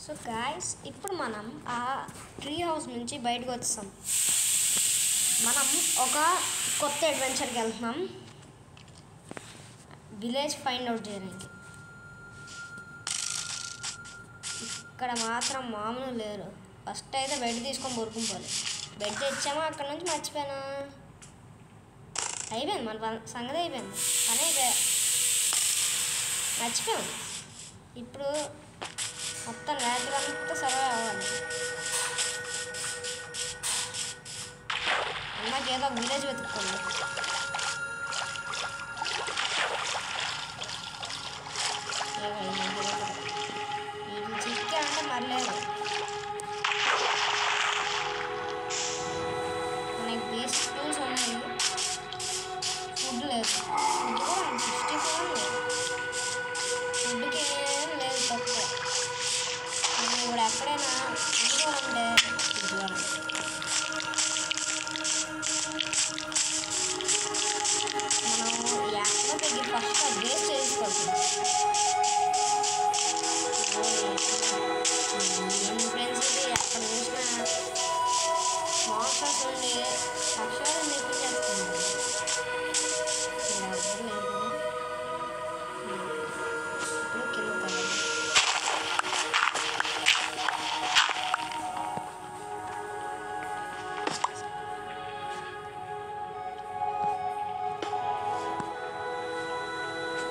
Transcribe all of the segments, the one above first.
So guys ఇప్పుడు మనం ఆ ట్రీ హౌస్ నుంచి బయటకు వచ్చాం. మనం ఒక కొత్త అడ్వెంచర్కి వెళ్తున్నాం, విలేజ్ ఫైండ్ అవుట్ చేయడానికి. ఇక్కడ మాత్రం మామూలు లేరు. ఫస్ట్ అయితే బెడ్ తీసుకొని బొరుకుపోవాలి. బెడ్ తెచ్చామా అక్కడ నుంచి మర్చిపోయినా. అయిపోయింది మన సంగతి, అయిపోయింది కానీ ఇక మర్చిపోయాం. ఇప్పుడు మొత్తం రాత్రి అంతా సర్వే అవ్వాలి. నాకు ఏదో ఒక విలేజ్ వెతుక్కోండి. వీటిని చిక్కే అంటే మరలేదు. మనకి బేసిక్ టూల్స్ ఉన్నాయి, ఫుడ్ లేదు. ఫుడ్ కూడా 64 లేదు. ఫుడ్కి ఏం లేదు తక్కువ. మనం ఇప్పుడు ఎక్కడైనా అనుకోవాలంటే మనం ఎక్కడ దగ్గర ఫస్ట్ వేస్ట్ చేసుకోవచ్చు. ఫ్రెండ్స్ ఇది ఎక్కడ చూసినా మాన్స్టర్స్ ఉండి అక్షరాలు నేర్పించేస్తుంది.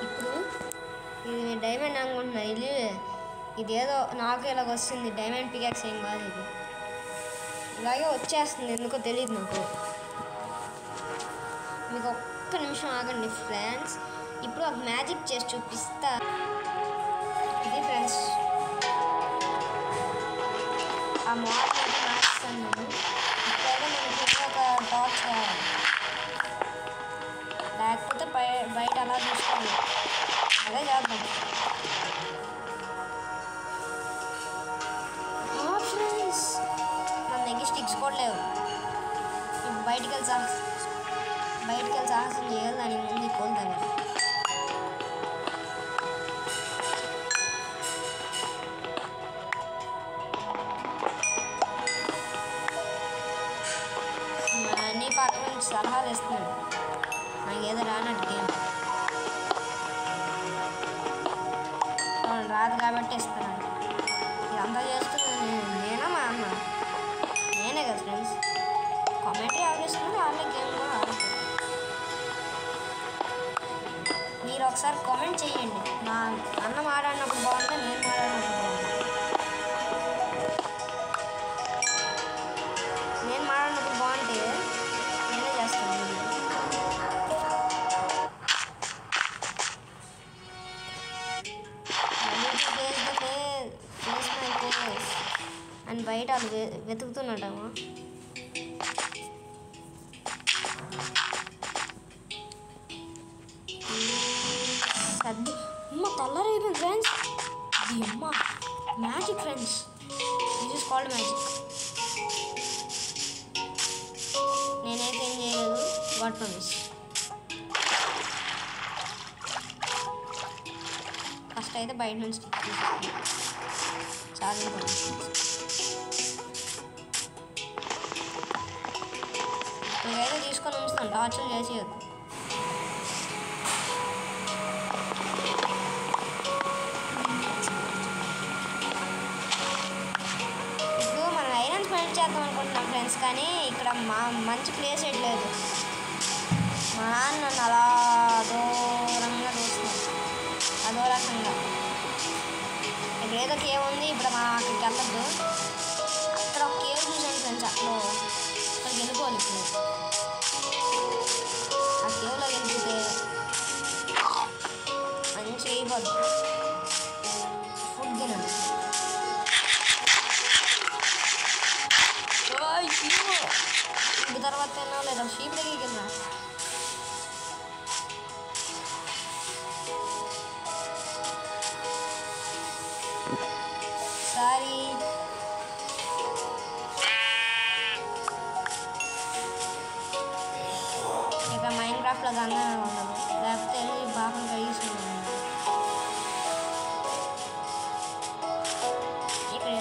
ఇప్పుడు కింద ఇది డైమండ్ అనుకుంటున్నా. ఇదేదో నాకు ఇలాగ వస్తుంది. డైమండ్ పికాక్స్ ఏం కాదు, ఇది ఇలాగే వచ్చేస్తుంది, ఎందుకో తెలియదు నాకు. మీకు ఒక్క నిమిషం ఆగండి ఫ్రెండ్స్, ఇప్పుడు ఒక మ్యాజిక్ చేసి చూపిస్తా. ఇది ఫ్రెండ్స్ ఆ మార్క్ అయితే మార్చుతాను నేను. ఇప్పుడైతే మనకి ఒక టార్చ్ కావాలి, లేకపోతే బయట అలా చూసుకోండి. అదే చేద్దాం. ఫ్రెండ్స్ మన దగ్గర స్టిక్స్ కూడా లేవు. బయటికి వెళ్ళి సాహసం చేయాలి. దాని ముందు కోల్తాను. అన్నీ పక్క నుంచి సలహాలు ఇస్తున్నాడు, నాకు ఏదో రానట్టు గేమ్ రాదు కాబట్టి ఇస్తున్నాను. ఇదంతా చేస్తుంది నేనా మా అన్న? నేనే కదా ఫ్రెండ్స్. కామెంటరీ ఆడిస్తున్నారు, వాళ్ళే గేమ్ కూడా ఆడుతుంది. మీరు ఒకసారి కామెంట్ చేయండి, నా అన్న మాట్లాడినప్పుడు బాగుంటే నేను మాట్లాడినప్పుడు బాగుంటుంది. నేను మాట్లాడినప్పుడు బాగుంటే నేనే చేస్తాను. అని బయట వాళ్ళు వెతుకుతున్నట్టమా? అమ్మ తెల్లరైపోయింది ఫ్రెండ్స్. ఇది అమ్మ magic friends, this is called magic. నేనైతే ఏం చేయలేదు, గాడ్ ప్రామిస్. ఫస్ట్ అయితే బయట నుంచి చాలా ఇదైతే తీసుకొని ఉంచుతాను, టార్చర్ చేసేయద్దు. ఇప్పుడు మనం ఐరన్ స్మెల్ట్ చేద్దాం అనుకుంటున్నాం ఫ్రెండ్స్, కానీ ఇక్కడ మంచి ప్లేస్ లేదు. మా నాన్న నన్ను అలా దూరంగా చూస్తున్నాడు, అదో రకంగా. ఇక్కడ ఏదో కేవ్ ఉంది, ఇప్పుడు మనం అక్కడికి వెళ్ళద్దు. అక్కడ ఒక కేవ్ చూసాను ఫ్రెండ్స్, అక్కడికి వెళ్ళిపోవాలి. ఇప్పుడు ఆ కేవ్లో వెళ్ళిపోతే మంచిగా అయిపోద్ది. ఫుడ్ తినండి. ఫుడ్ తర్వాత తిన్నా లేదా షీప్ దగ్గరికి వెళ్ళినా. సారీ ఇక మైన్క్రాఫ్ట్లో గంగా ఉండదు, లేకపోతే బాగా కడిగిస్తున్నాను. ఇక్కడ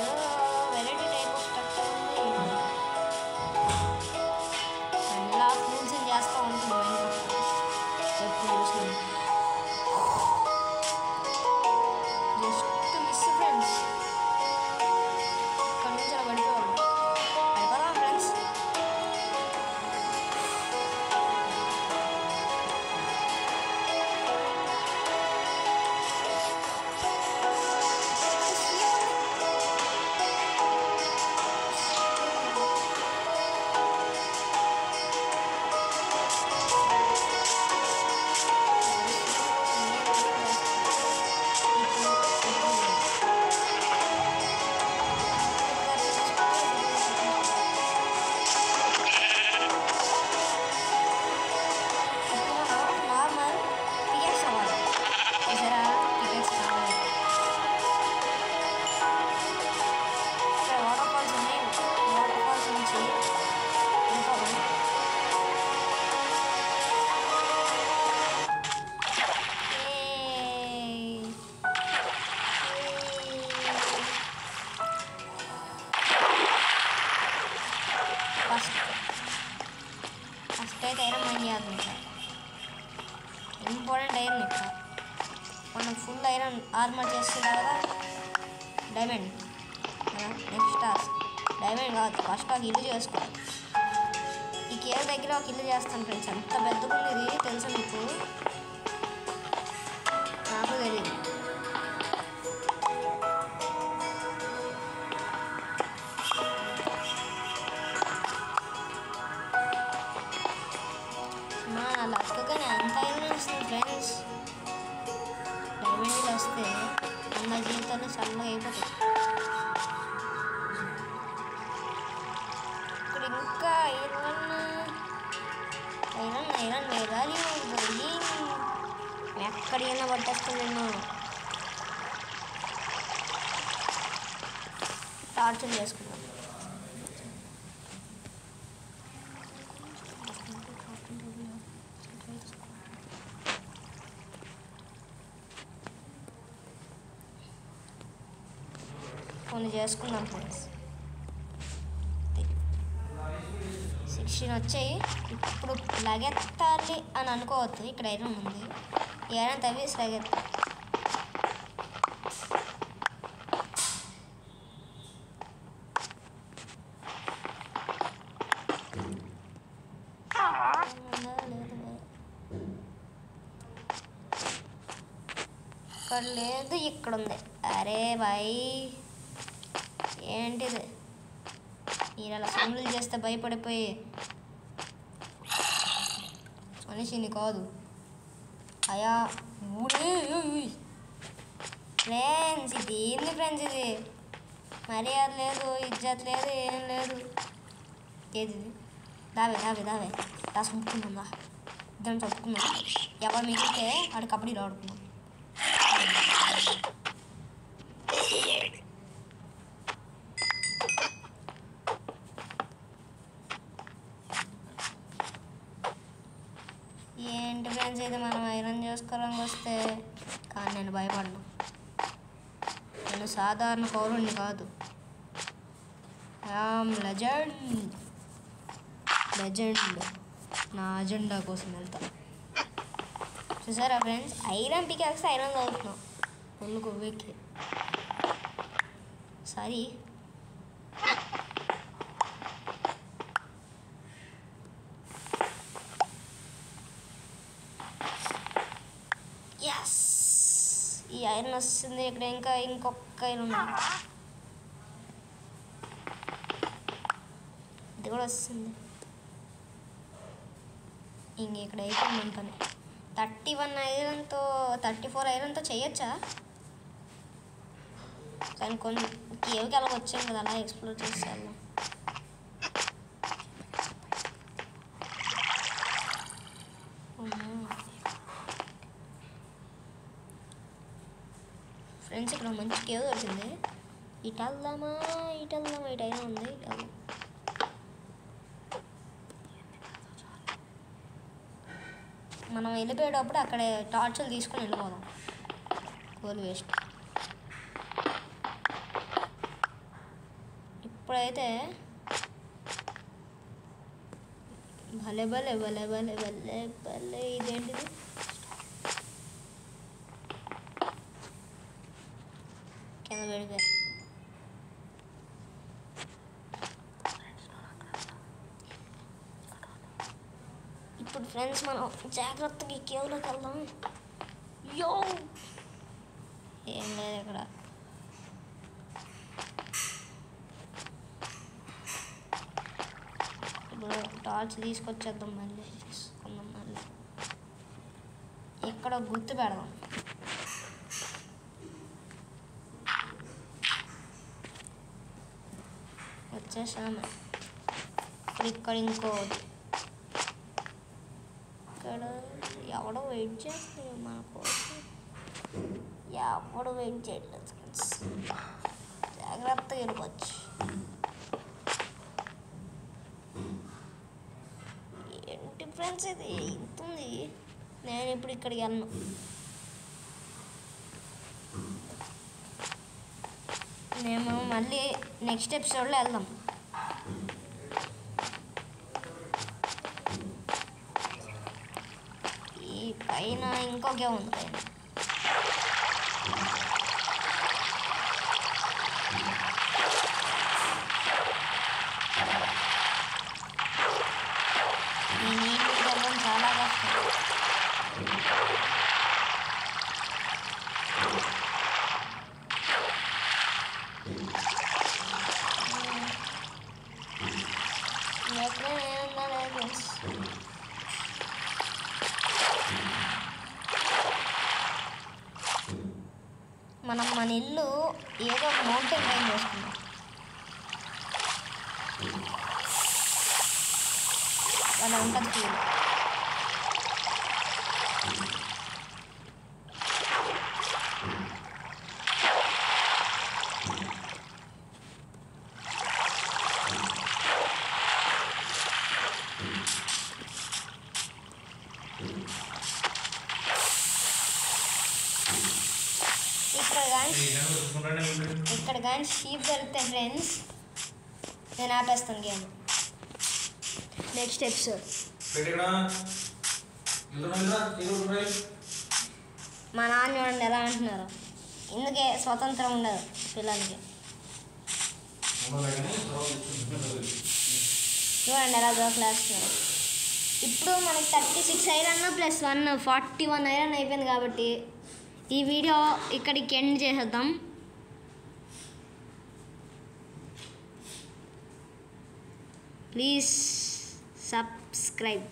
మనం ఫుల్ ఐరన్ ఆర్మర్ చేస్తున్నా కదా డైమండ్ నెక్స్ట్ టాస్క్ డైమండ్ కాదు ఫస్ట్ ఒక ఇల్లు చేసుకోవాలి. ఈ కేవ్ దగ్గర ఒక ఇల్లు చేస్తాను ఫ్రెండ్స్. ఎంత పెద్దగా ఉంది ఇది తెలుసా మీకు? నాకు తెలియదు. నా లక్కగానే అంత ఐరన్ వస్తుంది ఫ్రెండ్స్. డైమండ్లు వస్తే అందరి జీవితాలు చల్లగా అయిపోతాయి. ఇక్కడ ఇంకా ఐరన్ ఐరన్ ఐరన్ వేదాలి పోయి ఎక్కడికైనా పట్టేస్తాను నేను. టార్చర్ చేసుకున్నాను. కొన్ని చేసుకుందాం ఫ్రెండ్స్. 16 వచ్చాయి. ఇప్పుడు లగెత్తాలి అని అనుకోవద్దు. ఇక్కడ ఐరన్ ఉంది. ఈ ఐరన్ తవ్వేసి లగెత్తా. ఇక్కడ లేదు, ఇక్కడ ఉంది. అరే బాయ్ ఏంటిది? ఇలా సౌండ్లు చేస్తే భయపడిపోయి మనిషిని కాదు అయా ఫ్రెండ్స్. ఇది ఏంది ఫ్రెండ్స్? ఇది మర్యాద లేదు, ఇజ్జత్ లేదు, ఏం లేదు. ఏది దావే దావే దావే దా చంపుకుందా ఇద్దరు చంపుకున్నాం. ఎవరు మిగిలితే ఆడు కబడ్డీలో ఆడుకున్నాం. ఏంటి ఫ్రెండ్స్ ఇది? మనం ఐరన్ చేసుకోవడానికి వస్తే కానీ నేను భయపడ్డా. నేను సాధారణ పౌరుణ్ణి కాదు. Legend legend. నా అజెండా కోసం వెళ్తా. చూసారా ఫ్రెండ్స్? ఐరన్ పికాక్స్ ఐరన్ చదువుతున్నాం ఫుల్ కొవ్వెక్కి. Sorry yes. ఈ ఐరన్ వస్తుంది. ఇక్కడ ఇంకా ఇంకొక ఐరన్ ఉంది. ఇది కూడా వస్తుంది. ఇంక ఇక్కడ అయిపోయింది పని. 31 ఐరన్తో 34 ఐరన్తో చేయొచ్చా? కానీ కొన్ని కేవ్కి అలా వచ్చాం కదా, అలా ఎక్స్ప్లోర్ చేసి వెళ్దాం. ఫ్రెండ్స్ ఇక్కడ మంచి కేవ్ దొరికింది. ఇటు వెళ్దామా ఇటు వెళ్దామా? ఇటు అయినా ఉంది. ఇటు వెళ్దాం. మనం వెళ్ళిపోయేటప్పుడు అక్కడే టార్చులు తీసుకొని వెళ్ళిపోదాం. Goal waste. ఇప్పుడైతే భలే భలే భలే భలే భలే భలే. ఇదేంటిది? కింద పెడితే ఇప్పుడు ఫ్రెండ్స్ మనం జాగ్రత్తగా కేవ్లోకి వెళ్దాం. యో ఏం లేదు ఇక్కడ. ఇప్పుడు టార్చ్ తీసుకొచ్చేద్దాం. మళ్ళీ తీసుకుందాం. మళ్ళీ ఇక్కడ గుర్తు పెడదాం. వచ్చేసాము. ఇక్కడ ఇంకోటి. ఇక్కడ ఎవడో వెయిట్ చేస్తుంది మన కోసం. ఎవడు వెయిట్ చేయట్లేదు ఫ్రెండ్స్. జాగ్రత్తగా వెళ్ళిపోవచ్చు. ఏంటి ఫ్రెండ్స్ ఇది ఇంత ఉంది? నేను ఇప్పుడు ఇక్కడికి వెళ్ళను. మేము మళ్ళీ నెక్స్ట్ ఎపిసోడ్లో వెళ్దాం. ఈ పైన ఇంకొకే ఉంది. పైన మనం మన ఇల్లు ఏదో ఒక మౌంటైన్ రేంజ్ చేసుకున్నాం. అలా ఉంటుంది ఫీల్. ఇక్కడ కానీ షీప్ దొరికితే ఫ్రెండ్స్ నేను ఆపేస్తాను గేమ్. నెక్స్ట్ ఎపిసోడ్ మా నాన్న చూడండి ఎలా అంటున్నారు. ఇందుకే స్వతంత్రం ఉండదు పిల్లలకి. చూడండి ఎలా జోకులేస్తున్నారు. ఇప్పుడు మనకి 36 ఐరన్ ప్లస్ 1 41 ఐరన్ అయిపోయింది కాబట్టి ఈ వీడియో ఇక్కడికి ఎండ్ చేసేద్దాం. Please subscribe.